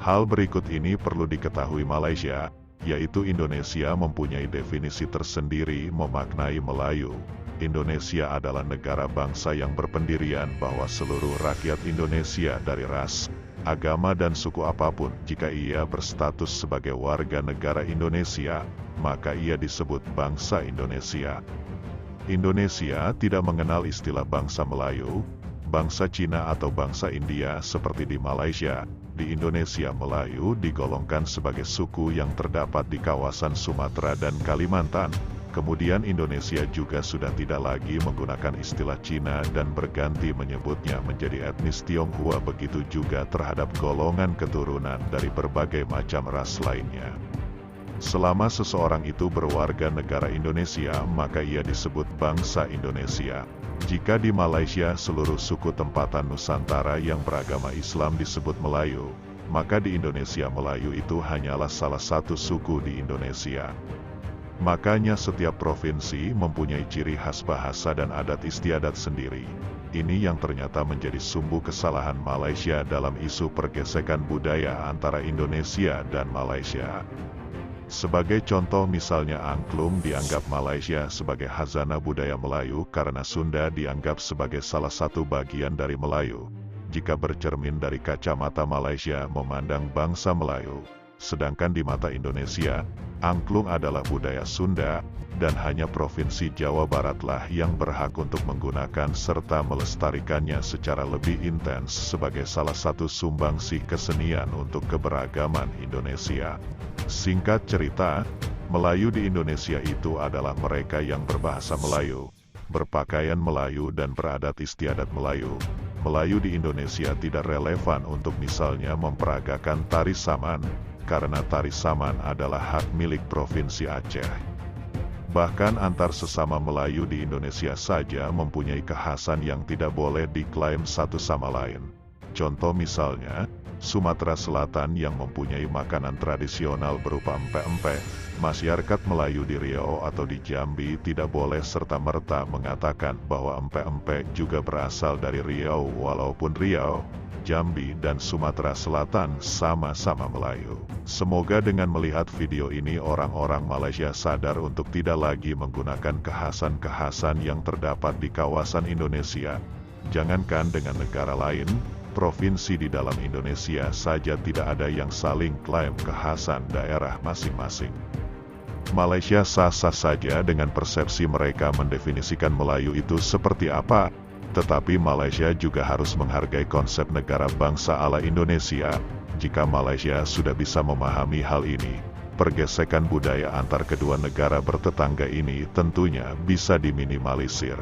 Hal berikut ini perlu diketahui Malaysia, yaitu Indonesia mempunyai definisi tersendiri memaknai Melayu. Indonesia adalah negara bangsa yang berpendirian bahwa seluruh rakyat Indonesia dari ras, agama dan suku apapun, jika ia berstatus sebagai warga negara Indonesia, maka ia disebut bangsa Indonesia. Indonesia tidak mengenal istilah bangsa Melayu, bangsa Cina atau bangsa India seperti di Malaysia. Di Indonesia, Melayu digolongkan sebagai suku yang terdapat di kawasan Sumatera dan Kalimantan. Kemudian Indonesia juga sudah tidak lagi menggunakan istilah Cina dan berganti menyebutnya menjadi etnis Tionghoa, begitu juga terhadap golongan keturunan dari berbagai macam ras lainnya. Selama seseorang itu berwarga negara Indonesia, maka ia disebut bangsa Indonesia. Jika di Malaysia seluruh suku tempatan Nusantara yang beragama Islam disebut Melayu, maka di Indonesia Melayu itu hanyalah salah satu suku di Indonesia. Makanya setiap provinsi mempunyai ciri khas bahasa dan adat istiadat sendiri. Ini yang ternyata menjadi sumbu kesalahan Malaysia dalam isu pergesekan budaya antara Indonesia dan Malaysia. Sebagai contoh misalnya angklung dianggap Malaysia sebagai khazanah budaya Melayu karena Sunda dianggap sebagai salah satu bagian dari Melayu. Jika bercermin dari kacamata Malaysia memandang bangsa Melayu, sedangkan di mata Indonesia, angklung adalah budaya Sunda, dan hanya Provinsi Jawa Baratlah yang berhak untuk menggunakan serta melestarikannya secara lebih intens sebagai salah satu sumbangsih kesenian untuk keberagaman Indonesia. Singkat cerita, Melayu di Indonesia itu adalah mereka yang berbahasa Melayu, berpakaian Melayu dan beradat istiadat Melayu. Melayu di Indonesia tidak relevan untuk misalnya memperagakan tari saman, karena tari saman adalah hak milik Provinsi Aceh. Bahkan antar sesama Melayu di Indonesia saja mempunyai kekhasan yang tidak boleh diklaim satu sama lain. Contoh misalnya, Sumatera Selatan yang mempunyai makanan tradisional berupa empek-empek, masyarakat Melayu di Riau atau di Jambi tidak boleh serta-merta mengatakan bahwa empek-empek juga berasal dari Riau, walaupun Riau, Jambi dan Sumatera Selatan sama-sama Melayu. Semoga dengan melihat video ini orang-orang Malaysia sadar untuk tidak lagi menggunakan kekhasan-kekhasan yang terdapat di kawasan Indonesia. Jangankan dengan negara lain, provinsi di dalam Indonesia saja tidak ada yang saling klaim kekhasan daerah masing-masing. Malaysia sah-sah saja dengan persepsi mereka mendefinisikan Melayu itu seperti apa, tetapi Malaysia juga harus menghargai konsep negara bangsa ala Indonesia. Jika Malaysia sudah bisa memahami hal ini, pergesekan budaya antar kedua negara bertetangga ini tentunya bisa diminimalisir.